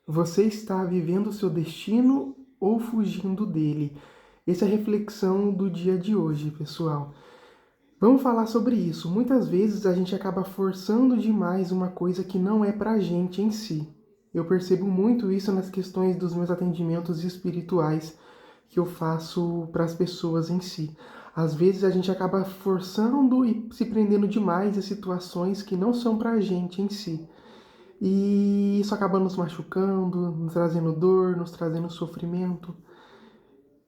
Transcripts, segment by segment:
Você está vivendo o seu destino ou fugindo dele? Essa é a reflexão do dia de hoje, pessoal. Vamos falar sobre isso. Muitas vezes a gente acaba forçando demais uma coisa que não é pra gente em si. Eu percebo muito isso nas questões dos meus atendimentos espirituais que eu faço para as pessoas em si. Às vezes a gente acaba forçando e se prendendo demais a situações que não são pra gente em si. E isso acaba nos machucando, nos trazendo dor, nos trazendo sofrimento.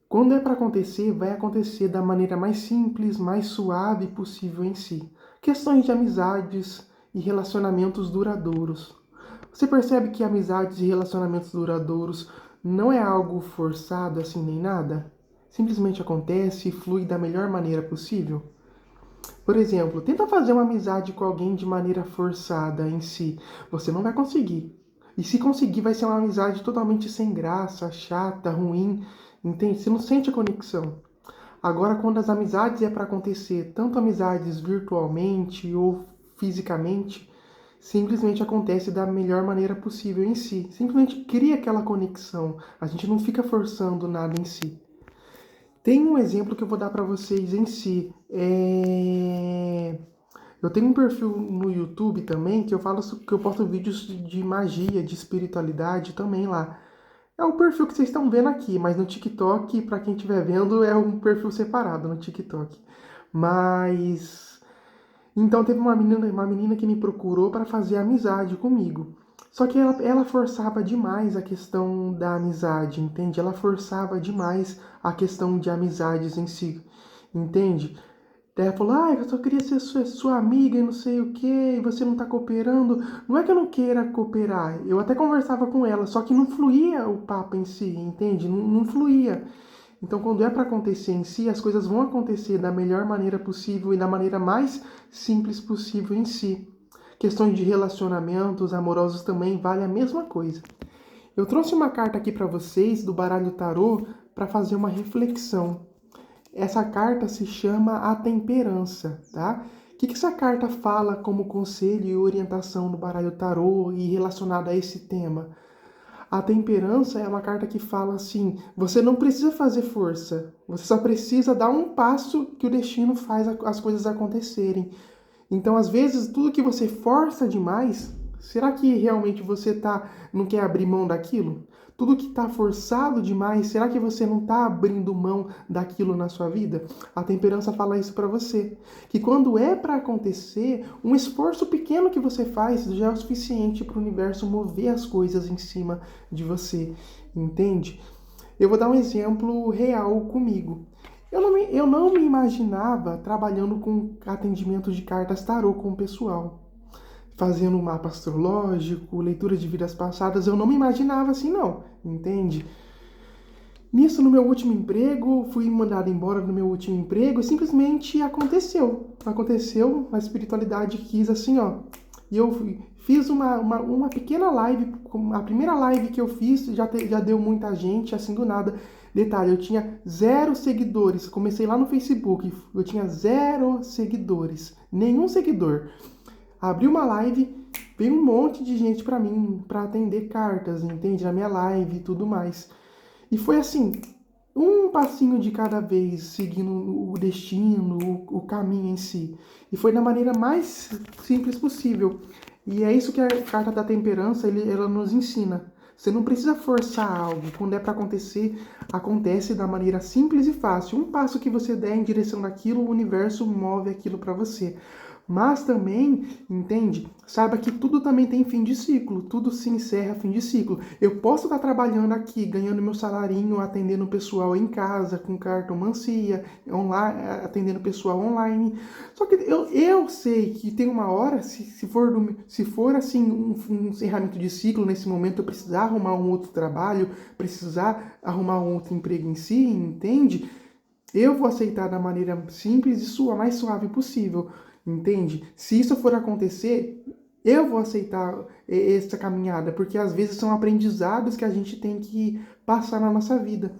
Quando é para acontecer, vai acontecer da maneira mais simples, mais suave possível em si. Questões de amizades e relacionamentos duradouros. Você percebe que amizades e relacionamentos duradouros não é algo forçado assim nem nada? Simplesmente acontece e flui da melhor maneira possível? Por exemplo, tenta fazer uma amizade com alguém de maneira forçada em si. Você não vai conseguir. E se conseguir, vai ser uma amizade totalmente sem graça, chata, ruim, entende? Você não sente a conexão. Agora, quando as amizades é para acontecer, tanto amizades virtualmente ou fisicamente, simplesmente acontece da melhor maneira possível em si. Simplesmente cria aquela conexão. A gente não fica forçando nada em si. Tem um exemplo que eu vou dar para vocês em si. Eu tenho um perfil no YouTube também que eu falo que eu posto vídeos de magia, de espiritualidade também lá. É o perfil que vocês estão vendo aqui, mas no TikTok, para quem estiver vendo, é um perfil separado no TikTok. Mas então teve uma menina que me procurou para fazer amizade comigo. Só que ela forçava demais a questão da amizade, entende? Ela forçava demais a questão de amizades em si, entende? Daí ela falou, eu só queria ser sua amiga e não sei o que, e você não tá cooperando. Não é que eu não queira cooperar, eu até conversava com ela, só que não fluía o papo em si, entende? Não fluía. Então, quando é para acontecer em si, as coisas vão acontecer da melhor maneira possível e da maneira mais simples possível em si. Questões de relacionamentos amorosos também vale a mesma coisa. Eu trouxe uma carta aqui para vocês do baralho tarô para fazer uma reflexão. Essa carta se chama A Temperança, tá? O que essa carta fala como conselho e orientação no baralho tarô e relacionada a esse tema? A temperança é uma carta que fala assim: você não precisa fazer força, você só precisa dar um passo que o destino faz as coisas acontecerem. Então, às vezes, tudo que você força demais, será que realmente não quer abrir mão daquilo? Tudo que está forçado demais, será que você não está abrindo mão daquilo na sua vida? A temperança fala isso para você. Que quando é para acontecer, um esforço pequeno que você faz já é o suficiente para o universo mover as coisas em cima de você. Entende? Eu vou dar um exemplo real comigo. Eu não me imaginava trabalhando com atendimento de cartas tarô com o pessoal. Fazendo um mapa astrológico, leitura de vidas passadas, eu não me imaginava assim não, entende? Nisso, no meu último emprego, fui mandado embora do meu último emprego e simplesmente aconteceu. Aconteceu, a espiritualidade quis assim, ó. E eu fiz uma pequena live, a primeira live que eu fiz já deu muita gente, assim do nada. Detalhe, eu tinha 0 seguidores, comecei lá no Facebook, eu tinha 0 seguidores, nenhum seguidor. Abri uma live, veio um monte de gente pra mim, pra atender cartas, entende? Na minha live e tudo mais. E foi assim, um passinho de cada vez, seguindo o destino, o caminho em si. E foi da maneira mais simples possível. E é isso que a carta da temperança ela nos ensina. Você não precisa forçar algo. Quando é para acontecer, acontece da maneira simples e fácil. Um passo que você der em direção daquilo, o universo move aquilo para você. Mas também, entende? Saiba que tudo também tem fim de ciclo, tudo se encerra fim de ciclo. Eu posso estar trabalhando aqui, ganhando meu salarinho, atendendo o pessoal em casa, com cartomancia, online, atendendo o pessoal online. Só que eu sei que tem uma hora, se for assim um encerramento de ciclo, nesse momento eu precisar arrumar um outro trabalho, precisar arrumar um outro emprego em si, entende? Eu vou aceitar da maneira simples e mais suave possível, entende? Se isso for acontecer, eu vou aceitar essa caminhada, porque às vezes são aprendizados que a gente tem que passar na nossa vida.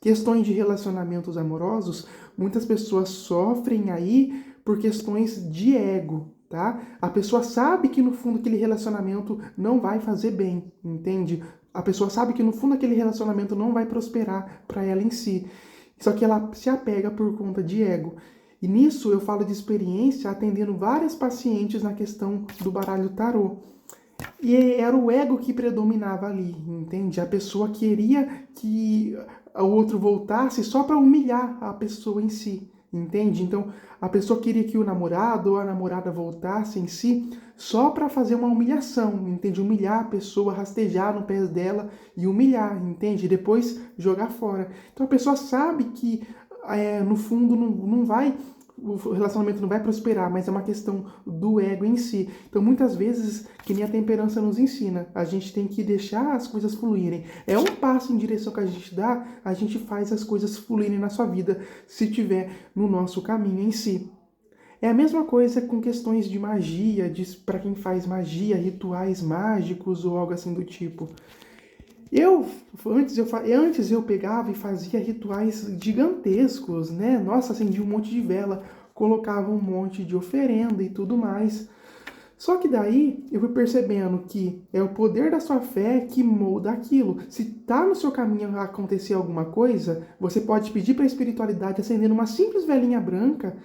Questões de relacionamentos amorosos, muitas pessoas sofrem aí por questões de ego, tá? A pessoa sabe que no fundo aquele relacionamento não vai fazer bem, entende? A pessoa sabe que no fundo aquele relacionamento não vai prosperar para ela em si. Só que ela se apega por conta de ego. E nisso eu falo de experiência atendendo várias pacientes na questão do baralho tarô. E era o ego que predominava ali, entende? A pessoa queria que o outro voltasse só para humilhar a pessoa em si, entende? Então, a pessoa queria que o namorado ou a namorada voltasse em si só para fazer uma humilhação, entende? Humilhar a pessoa, rastejar no pé dela e humilhar, entende? E depois jogar fora. Então, a pessoa sabe que, no fundo, não vai o relacionamento não vai prosperar, mas é uma questão do ego em si. Então, muitas vezes, que nem a temperança nos ensina, a gente tem que deixar as coisas fluírem. É um passo em direção que a gente dá, a gente faz as coisas fluírem na sua vida, se tiver no nosso caminho em si. É a mesma coisa com questões de magia, para quem faz magia, rituais mágicos ou algo assim do tipo. Antes eu pegava e fazia rituais gigantescos, né? Nossa, acendia um monte de vela, colocava um monte de oferenda e tudo mais. Só que daí eu fui percebendo que é o poder da sua fé que molda aquilo. Se tá no seu caminho a acontecer alguma coisa, você pode pedir para a espiritualidade acendendo uma simples velinha branca,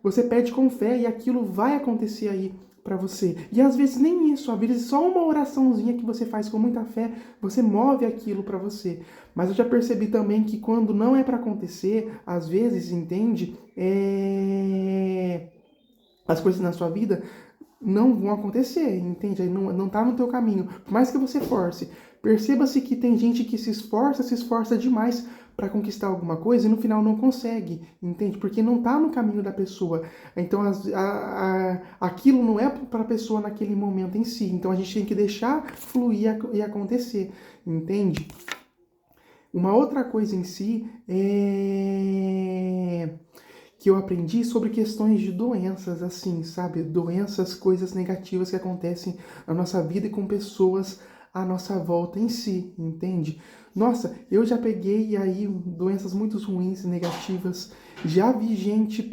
você pede com fé e aquilo vai acontecer aí para você. E às vezes nem isso, às vezes só uma oraçãozinha que você faz com muita fé, você move aquilo para você. Mas eu já percebi também que quando não é para acontecer, às vezes, entende? As coisas na sua vida não vão acontecer, entende? Aí não tá no teu caminho. Por mais que você force, perceba-se que tem gente que se esforça demais para conquistar alguma coisa e no final não consegue, entende? Porque não tá no caminho da pessoa. Então aquilo não é para a pessoa naquele momento em si. Então a gente tem que deixar fluir e acontecer, entende? Uma outra coisa em si que eu aprendi sobre questões de doenças, assim, sabe? Doenças, coisas negativas que acontecem na nossa vida e com pessoas à nossa volta em si, entende? Nossa, eu já peguei aí doenças muito ruins, negativas. Já vi gente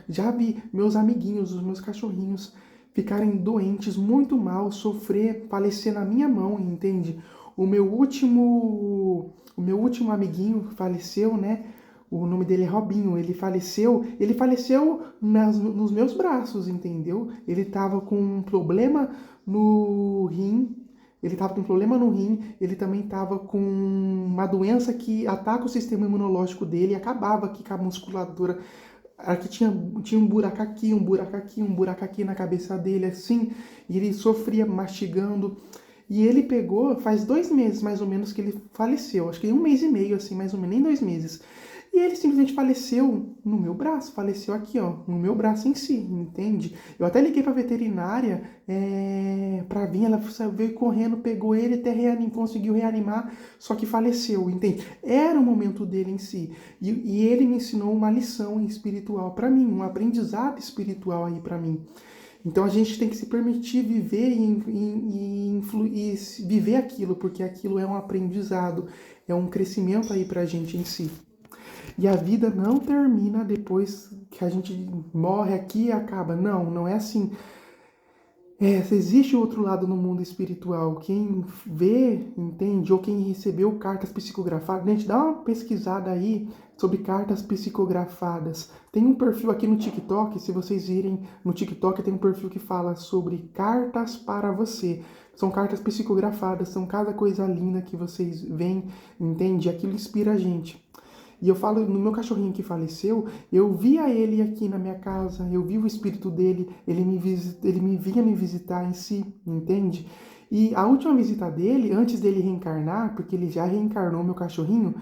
já vi meus amiguinhos, os meus cachorrinhos ficarem doentes, muito mal, sofrer, falecer na minha mão, entende? O meu último amiguinho faleceu, né? O nome dele é Robinho, ele faleceu nos meus braços, entendeu? Ele tava com um problema no rim, ele também tava com uma doença que ataca o sistema imunológico dele e acabava aqui com a musculatura. Aqui tinha um buraco aqui, um buraco aqui, um buraco aqui na cabeça dele, assim, e ele sofria mastigando. E ele pegou, faz 2 meses mais ou menos que ele faleceu, acho que 1 mês e meio, assim, mais ou menos, nem 2 meses. E ele simplesmente faleceu no meu braço, faleceu aqui, ó, no meu braço em si, entende? Eu até liguei pra veterinária pra vir, ela veio correndo, pegou ele, até conseguiu reanimar, só que faleceu, entende? Era o momento dele em si. E ele me ensinou uma lição espiritual pra mim, um aprendizado espiritual aí pra mim. Então a gente tem que se permitir viver e viver aquilo, porque aquilo é um aprendizado, é um crescimento aí pra gente em si. E a vida não termina depois que a gente morre aqui e acaba. Não, não é assim. Existe outro lado no mundo espiritual. Quem vê, entende, ou quem recebeu cartas psicografadas, gente, dá uma pesquisada aí sobre cartas psicografadas. Tem um perfil aqui no TikTok, se vocês virem no TikTok, tem um perfil que fala sobre cartas para você. São cartas psicografadas, são cada coisa linda que vocês veem, entende? Aquilo inspira a gente. E eu falo, no meu cachorrinho que faleceu, eu via ele aqui na minha casa, eu vi o espírito dele, ele me vinha me visitar em si, entende? E a última visita dele, antes dele reencarnar, porque ele já reencarnou meu cachorrinho,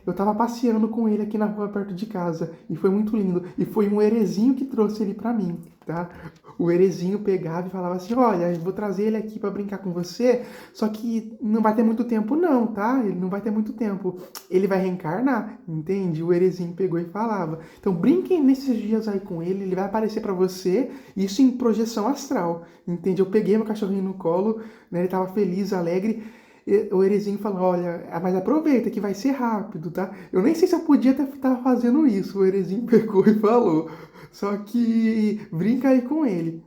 eu tava passeando com ele aqui na rua perto de casa, e foi muito lindo. E foi um herezinho que trouxe ele pra mim, tá? O herezinho pegava e falava assim, olha, eu vou trazer ele aqui pra brincar com você, só que não vai ter muito tempo não, tá? Ele não vai ter muito tempo. Ele vai reencarnar, entende? O herezinho pegou e falava. Então brinquem nesses dias aí com ele vai aparecer pra você, isso em projeção astral, entende? Eu peguei meu cachorrinho no colo, né? Ele tava feliz, alegre. O herezinho falou, olha, mas aproveita que vai ser rápido, tá? Eu nem sei se eu podia estar fazendo isso, o herezinho pegou e falou. Só que brinca aí com ele.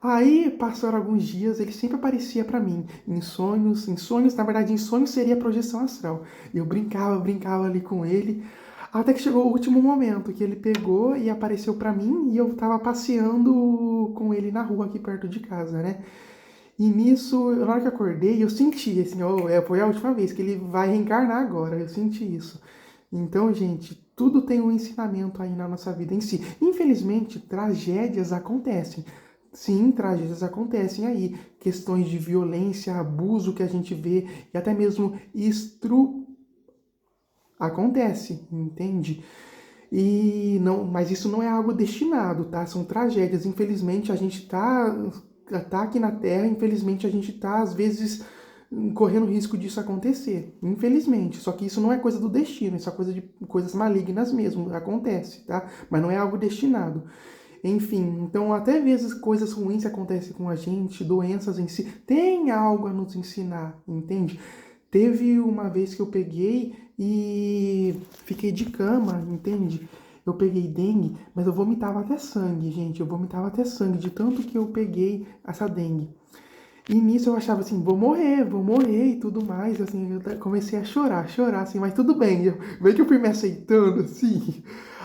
Aí passaram alguns dias, ele sempre aparecia pra mim em sonhos, na verdade, em sonhos seria projeção astral. Eu brincava ali com ele, até que chegou o último momento que ele pegou e apareceu pra mim e eu tava passeando com ele na rua aqui perto de casa, né? E nisso, na hora que eu acordei, eu senti, assim, foi a última vez que ele vai reencarnar agora, eu senti isso. Então, gente, tudo tem um ensinamento aí na nossa vida em si. Infelizmente, tragédias acontecem. Sim, tragédias acontecem aí. Questões de violência, abuso que a gente vê, e até mesmo acontece, entende? E não, mas isso não é algo destinado, tá? São tragédias. Infelizmente, a gente tá aqui na Terra, infelizmente a gente tá às vezes correndo risco disso acontecer. Infelizmente, só que isso não é coisa do destino, isso é coisa de coisas malignas mesmo, acontece, tá? Mas não é algo destinado. Enfim, então até vezes coisas ruins acontecem com a gente, doenças em si, tem algo a nos ensinar, entende? Teve uma vez que eu peguei e fiquei de cama, entende? Eu peguei dengue, mas eu vomitava até sangue, gente. Eu vomitava até sangue, de tanto que eu peguei essa dengue. E nisso eu achava assim, vou morrer e tudo mais. Assim, eu comecei a chorar, assim, mas tudo bem. Veio que eu fui me aceitando, assim.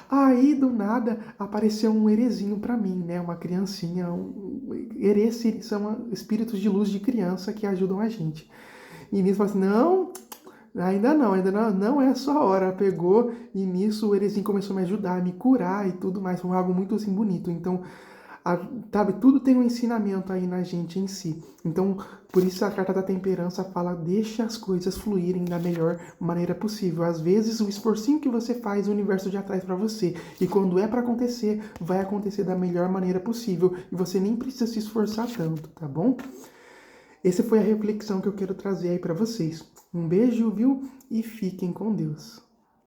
Aí, do nada, apareceu um heresinho pra mim, né? Uma criancinha. Herês são espíritos de luz de criança que ajudam a gente. E nisso falou assim, não, ainda não, não é a sua hora. Pegou e nisso o Erezinho começou a me ajudar, a me curar e tudo mais. Foi algo muito assim bonito. Então, sabe, tudo tem um ensinamento aí na gente em si. Então, por isso a carta da temperança fala, deixa as coisas fluírem da melhor maneira possível. Às vezes, o esforcinho que você faz, o universo já traz para você. E quando é para acontecer, vai acontecer da melhor maneira possível. E você nem precisa se esforçar tanto, tá bom? Essa foi a reflexão que eu quero trazer aí para vocês. Um beijo, viu? E fiquem com Deus.